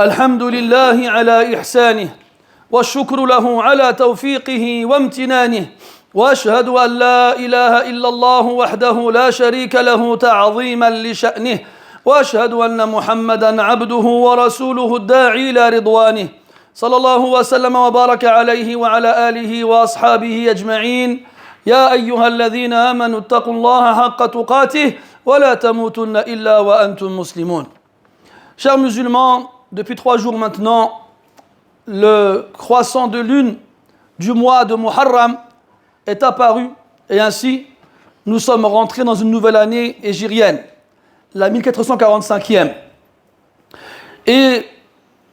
الحمد لله على إحسانه والشكر له على توفيقه وامتنانه وأشهد أن لا إله إلا الله وحده لا شريك له تعظيما لشأنه وأشهد أن محمدا عبده ورسوله الداعي إلى رضوانه صلى الله وسلم وبارك عليه وعلى آله وأصحابه أجمعين يا أيها الذين آمنوا اتقوا الله حق تقاته ولا تموتن إلا وأنتم مسلمون. Chers musulmans, depuis 3 jours maintenant, le croissant de lune du mois de Muharram est apparu et ainsi nous sommes rentrés dans une nouvelle année hégirienne, la 1445e. Et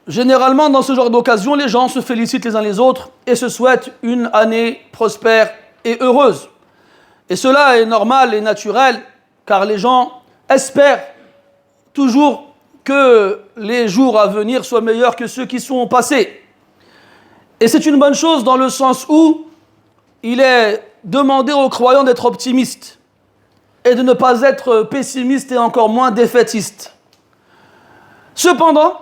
généralement dans ce genre d'occasion, les gens se félicitent les uns les autres et se souhaitent une année prospère et heureuse. Et cela est normal et naturel car les gens espèrent toujours que les jours à venir soient meilleurs que ceux qui sont passés. Et c'est une bonne chose dans le sens où il est demandé aux croyants d'être optimistes et de ne pas être pessimistes et encore moins défaitistes. Cependant,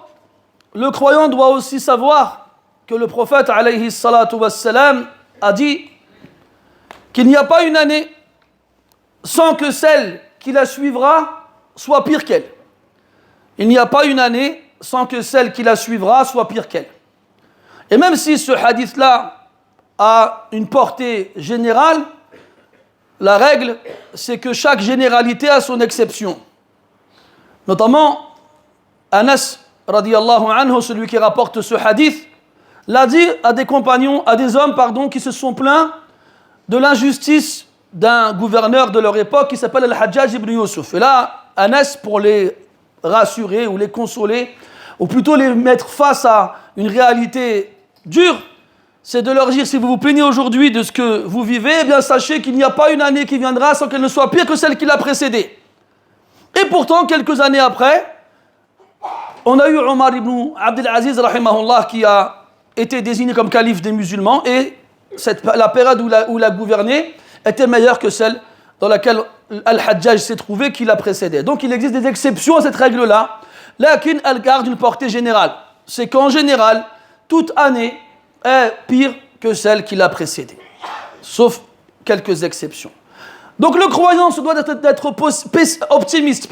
le croyant doit aussi savoir que le prophète alayhi salatu wassalam a dit qu'il n'y a pas une année sans que celle qui la suivra soit pire qu'elle. Il n'y a pas une année sans que celle qui la suivra soit pire qu'elle. Et même si ce hadith-là a une portée générale, la règle, c'est que chaque généralité a son exception. Notamment, Anas, radiyallahu anhu, celui qui rapporte ce hadith, l'a dit à des compagnons, à des hommes, qui se sont plaints de l'injustice d'un gouverneur de leur époque qui s'appelle Al-Hajjaj ibn Yusuf. Et là, Anas, pour les rassurer ou les consoler, ou plutôt les mettre face à une réalité dure, c'est de leur dire, si vous vous plaignez aujourd'hui de ce que vous vivez, eh bien sachez qu'il n'y a pas une année qui viendra sans qu'elle ne soit pire que celle qui l'a précédée. Et pourtant, quelques années après, on a eu Omar ibn Abdel Aziz, rahimahullah, qui a été désigné comme calife des musulmans, et la période où il a gouverné était meilleure que celle dans laquelle Al-Hajjaj s'est trouvé qui la précédait. Donc il existe des exceptions à cette règle-là, lakin elle garde une portée générale. C'est qu'en général, toute année est pire que celle qui l'a précédée, sauf quelques exceptions. Donc le croyant se doit d'être optimiste,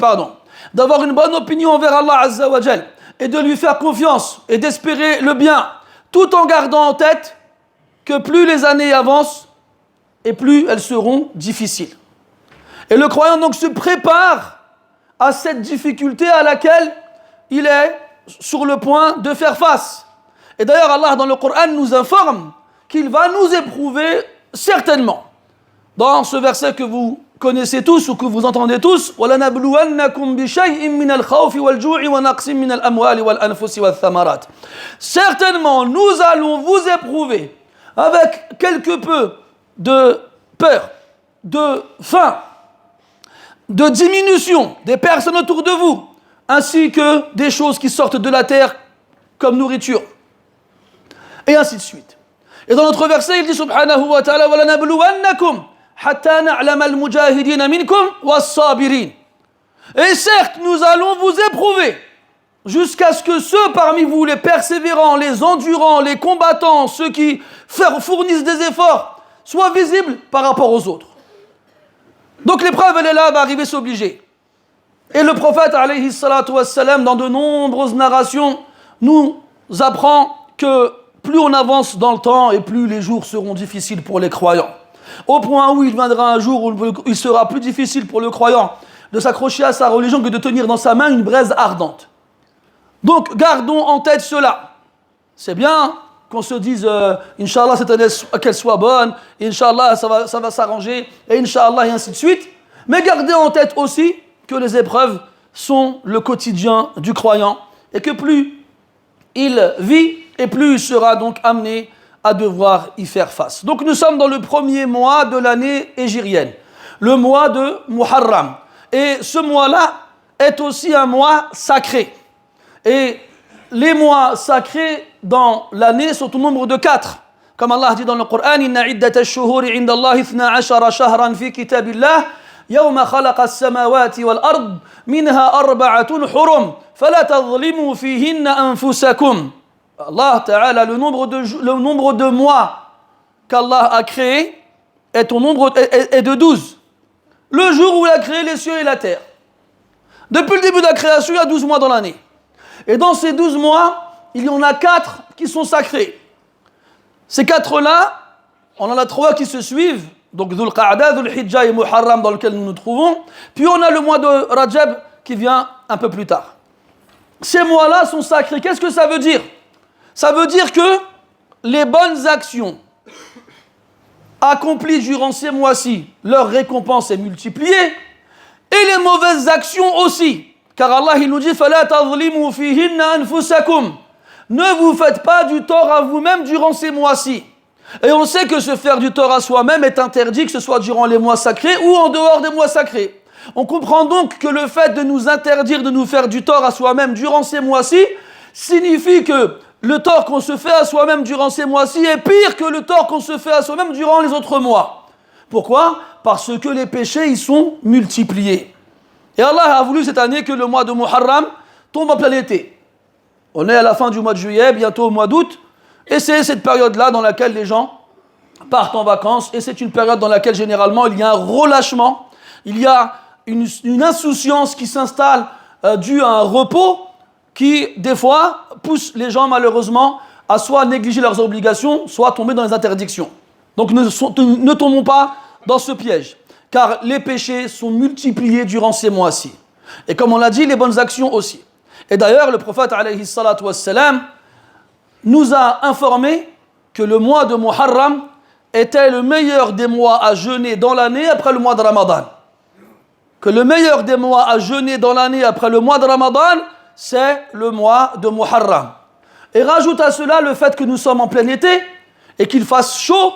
d'avoir une bonne opinion envers Allah Azza wa Jal, et de lui faire confiance, et d'espérer le bien, tout en gardant en tête que plus les années avancent, et plus elles seront difficiles. Et le croyant donc se prépare à cette difficulté à laquelle il est sur le point de faire face. Et d'ailleurs, Allah dans le Coran nous informe qu'il va nous éprouver certainement. Dans ce verset que vous connaissez tous ou que vous entendez tous, وَلَنَبْلُوَنَّكُمْ بِشَيْءٍ مِّنَ الْخَوْفِ وَالْجُوعِ وَنَقْصٍ مِّنَ الْأَمْوَالِ وَالْأَنفُسِ وَالثَّمَرَاتِ. Certainement, nous allons vous éprouver avec quelque peu de peur, de faim, de diminution des personnes autour de vous, ainsi que des choses qui sortent de la terre comme nourriture, et ainsi de suite. Et dans notre verset, il dit subhanahu wa ta'ala وَلَنَبْلُوَنَّكُمْ حَتَّى نَعْلَمَ الْمُجَاهِدِينَ مِنْكُمْ وَالصَّابِرِينَ. Et certes, nous allons vous éprouver jusqu'à ce que ceux parmi vous, les persévérants, les endurants, les combattants, ceux qui fournissent des efforts, soient visibles par rapport aux autres. Donc l'épreuve, elle est là, va arriver s'obliger. Et le prophète, alayhi salatu wassalam, dans de nombreuses narrations, nous apprend que plus on avance dans le temps et plus les jours seront difficiles pour les croyants. Au point où il viendra un jour où il sera plus difficile pour le croyant de s'accrocher à sa religion que de tenir dans sa main une braise ardente. Donc gardons en tête cela. C'est bien qu'on se dise Inch'Allah cette année qu'elle soit bonne, Inch'Allah ça va s'arranger, et Inch'Allah et ainsi de suite. Mais gardez en tête aussi que les épreuves sont le quotidien du croyant et que plus il vit et plus il sera donc amené à devoir y faire face. Donc nous sommes dans le premier mois de l'année hégirienne, le mois de Muharram. Et ce mois-là est aussi un mois sacré. Et les mois sacrés dans l'année sont au nombre de 4. Comme Allah dit dans le Coran, Inna iddata ash-shuhuri 'inda Allah 12 shahran fi kitabillah يوم خلق السماوات والأرض منها أربعة حرم فلا تظلموا فيهن أنفسكم. Allah Ta'ala, le nombre de mois qu'Allah a créé est de 12. Le jour où il a créé les cieux et la terre. Depuis le début de la création, il y a 12 mois dans l'année. Et dans ces 12 mois, il y en a 4 qui sont sacrés. Ces 4-là, on en a 3 qui se suivent. Donc Dhul Qa'da, Dhul Hijjah et Muharram dans lequel nous nous trouvons. Puis on a le mois de Rajab qui vient un peu plus tard. Ces mois-là sont sacrés. Qu'est-ce que ça veut dire? Ça veut dire que les bonnes actions accomplies durant ces mois-ci, leur récompense est multipliée, et les mauvaises actions aussi. Car Allah il nous dit فَلَا تَظْلِمُوا فِيهِنَّ أَنفُسَكُمْ. Ne vous faites pas du tort à vous-même durant ces mois-ci. Et on sait que se faire du tort à soi-même est interdit, que ce soit durant les mois sacrés ou en dehors des mois sacrés. On comprend donc que le fait de nous interdire de nous faire du tort à soi-même durant ces mois-ci signifie que le tort qu'on se fait à soi-même durant ces mois-ci est pire que le tort qu'on se fait à soi-même durant les autres mois. Pourquoi? Parce que les péchés y sont multipliés. Et Allah a voulu cette année que le mois de Muharram tombe en plein été. On est à la fin du mois de juillet, bientôt au mois d'août, et c'est cette période-là dans laquelle les gens partent en vacances, et c'est une période dans laquelle généralement il y a un relâchement, il y a une insouciance qui s'installe due à un repos qui, des fois, pousse les gens malheureusement à soit négliger leurs obligations, soit tomber dans les interdictions. Donc ne tombons pas dans ce piège, car les péchés sont multipliés durant ces mois-ci. Et comme on l'a dit, les bonnes actions aussi. Et d'ailleurs, le prophète alayhi salatu wassalam nous a informé que le mois de Muharram était le meilleur des mois à jeûner dans l'année après le mois de Ramadan. Que le meilleur des mois à jeûner dans l'année après le mois de Ramadan, c'est le mois de Muharram. Et rajoute à cela le fait que nous sommes en plein été et qu'il fasse chaud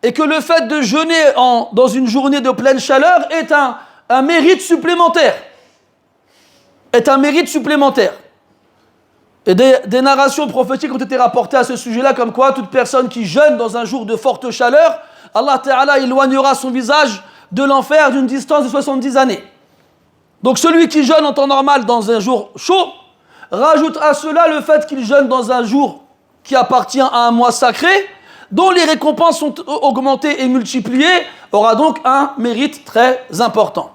et que le fait de jeûner dans une journée de pleine chaleur est un mérite supplémentaire. Est un mérite supplémentaire. Et des narrations prophétiques ont été rapportées à ce sujet-là, comme quoi toute personne qui jeûne dans un jour de forte chaleur, Allah Ta'ala éloignera son visage de l'enfer d'une distance de 70 années. Donc celui qui jeûne en temps normal dans un jour chaud, rajoute à cela le fait qu'il jeûne dans un jour qui appartient à un mois sacré, dont les récompenses sont augmentées et multipliées, aura donc un mérite très important.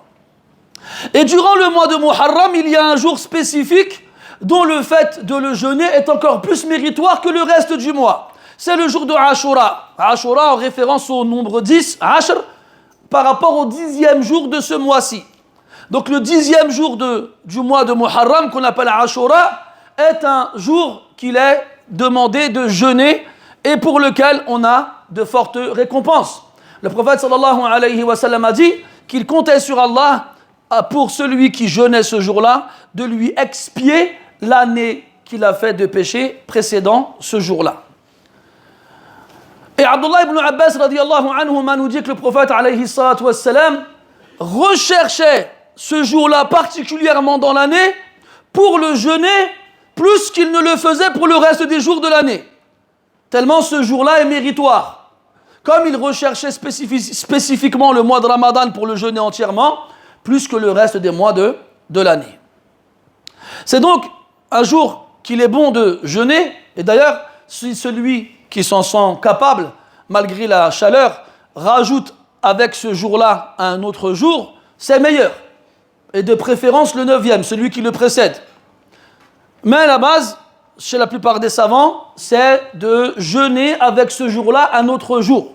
Et durant le mois de Muharram, il y a un jour spécifique dont le fait de le jeûner est encore plus méritoire que le reste du mois. C'est le jour de Ashura. Ashura en référence au nombre 10, Ashr, par rapport au 10e jour de ce mois-ci. Donc le 10e jour du mois de Muharram, qu'on appelle Ashura, est un jour qu'il est demandé de jeûner et pour lequel on a de fortes récompenses. Le prophète sallallahu alayhi wa sallam a dit qu'il comptait sur Allah pour celui qui jeûnait ce jour-là de lui expier l'année qu'il a fait de péché précédant ce jour-là. Et Abdullah ibn Abbas radiyallahu anhu nous dit que le prophète alayhi salatu wassalam recherchait ce jour-là particulièrement dans l'année pour le jeûner plus qu'il ne le faisait pour le reste des jours de l'année. Tellement ce jour-là est méritoire. Comme il recherchait spécifiquement le mois de Ramadan pour le jeûner entièrement, plus que le reste des mois de l'année. C'est donc un jour qu'il est bon de jeûner, et d'ailleurs, si celui qui s'en sent capable, malgré la chaleur, rajoute avec ce jour-là un autre jour, c'est meilleur. Et de préférence le 9e, celui qui le précède. Mais à la base, chez la plupart des savants, c'est de jeûner avec ce jour-là un autre jour.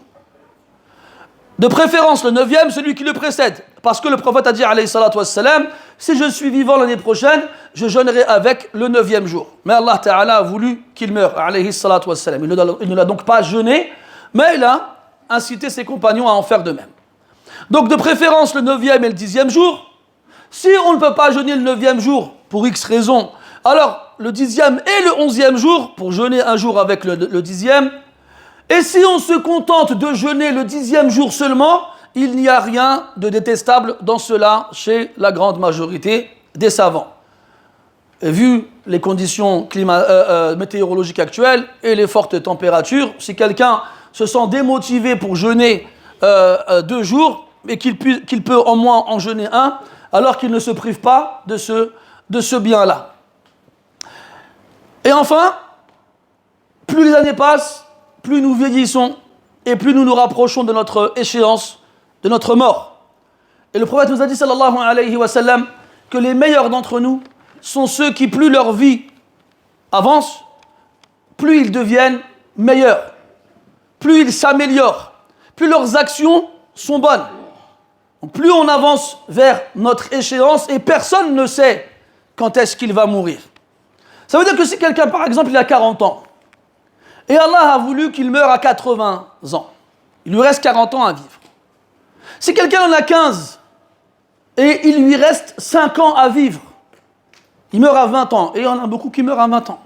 De préférence le 9e, celui qui le précède. Parce que le prophète a dit, alayhi salatu wassalam, si je suis vivant l'année prochaine, je jeûnerai avec le 9e jour. Mais Allah Ta'ala a voulu qu'il meure, alayhi salatu wassalam. Il ne l'a donc pas jeûné, mais il a incité ses compagnons à en faire de même. Donc de préférence le 9e et le 10e jour. Si on ne peut pas jeûner le 9e jour, pour X raisons, alors le 10e et le 11e jour, pour jeûner un jour avec le 10e. Et si on se contente de jeûner le 10e jour seulement, il n'y a rien de détestable dans cela chez la grande majorité des savants. Et vu les conditions météorologiques actuelles et les fortes températures, si quelqu'un se sent démotivé pour jeûner 2 jours, et qu'il peut au moins en jeûner un, alors qu'il ne se prive pas de ce bien-là. Et enfin, plus les années passent, plus nous vieillissons et plus nous nous rapprochons de notre échéance, de notre mort. Et le prophète nous a dit, sallallahu alayhi wa sallam, que les meilleurs d'entre nous sont ceux qui, plus leur vie avance, plus ils deviennent meilleurs, plus ils s'améliorent, plus leurs actions sont bonnes. Donc, plus on avance vers notre échéance et personne ne sait quand est-ce qu'il va mourir. Ça veut dire que si quelqu'un, par exemple, il a 40 ans et Allah a voulu qu'il meure à 80 ans, il lui reste 40 ans à vivre. Si quelqu'un en a 15 et il lui reste 5 ans à vivre, il meurt à 20 ans, et il y en a beaucoup qui meurent à 20 ans.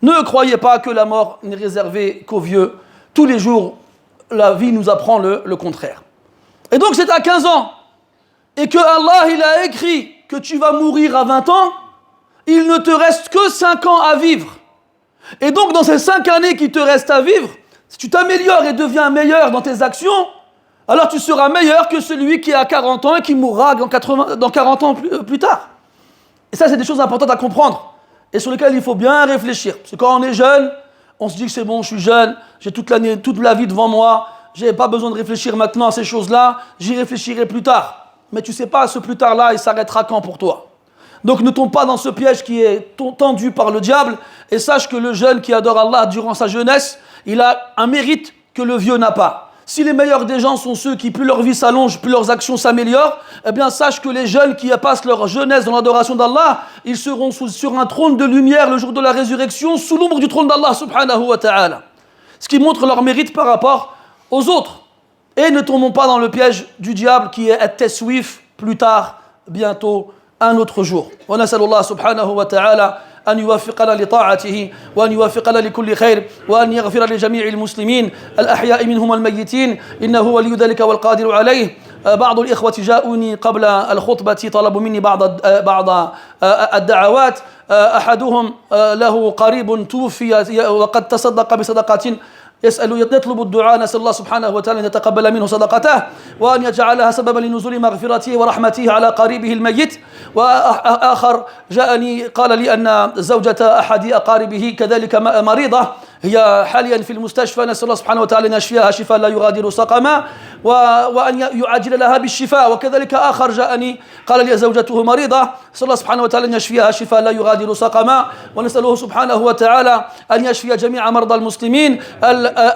Ne croyez pas que la mort n'est réservée qu'aux vieux. Tous les jours, la vie nous apprend le contraire. Et donc c'est à 15 ans, et que Allah il a écrit que tu vas mourir à 20 ans, il ne te reste que 5 ans à vivre. Et donc dans ces 5 années qui te restent à vivre, si tu t'améliores et deviens meilleur dans tes actions, alors tu seras meilleur que celui qui a 40 ans et qui mourra dans 40 ans plus tard. Et ça, c'est des choses importantes à comprendre et sur lesquelles il faut bien réfléchir. Parce que quand on est jeune, on se dit que c'est bon, je suis jeune, j'ai toute la vie devant moi, je n'ai pas besoin de réfléchir maintenant à ces choses-là, j'y réfléchirai plus tard. Mais tu ne sais pas, ce plus tard-là, il s'arrêtera quand pour toi? Donc ne tombe pas dans ce piège qui est tendu par le diable et sache que le jeune qui adore Allah durant sa jeunesse, il a un mérite que le vieux n'a pas. Si les meilleurs des gens sont ceux qui, plus leur vie s'allonge, plus leurs actions s'améliorent, eh bien sache que les jeunes qui passent leur jeunesse dans l'adoration d'Allah, ils seront sur un trône de lumière le jour de la résurrection, sous l'ombre du trône d'Allah subhanahu wa ta'ala. Ce qui montre leur mérite par rapport aux autres. Et ne tombons pas dans le piège du diable qui est at-taswif, plus tard, bientôt, un autre jour. Wa nasallallahu subhanahu wa ta'ala أن يوفقنا لطاعته وأن يوفقنا لكل خير وأن يغفر لجميع المسلمين الأحياء منهم والميتين إنه ولي ذلك والقادر عليه. بعض الإخوة جاءوني قبل الخطبة طلبوا مني بعض الدعوات. أحدهم له قريب توفي وقد تصدق بصدقة يطلب الدعاء. نسأل الله سبحانه وتعالى أن يتقبل منه صدقته وأن يجعلها سببا لنزول مغفرته ورحمته على قريبه الميت. وآخر جاءني قال لي أن زوجة أحد أقاربه كذلك مريضة، هي حاليا في المستشفى، نسأل الله سبحانه وتعالى أن يشفيها شفاء لا يغادر سقما وأن يعجل لها بالشفاء. وكذلك آخر جاءني قال لي زوجته مريضة، نسأل الله سبحانه وتعالى أن يشفيها شفاء لا يغادر سقما. ونسأله سبحانه وتعالى أن يشفي جميع مرضى المسلمين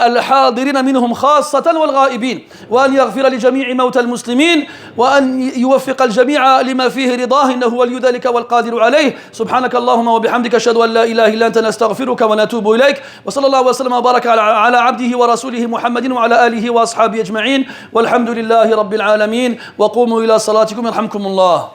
الحاضرين منهم خاصة والغائبين، وأن يغفر لجميع موتى المسلمين، وأن يوفق الجميع لما فيه رضاه إنه ولي ذلك والقادر عليه. سبحانك اللهم وبحمدك أشهد أن لا إله إلا أنت نستغفرك ونتوب إليك. وصلى الله وسلم وبارك على عبده ورسوله محمد وعلى آله وأصحابه أجمعين والحمد لله رب العالمين. وقوموا إلى صلاتكم يرحمكم الله.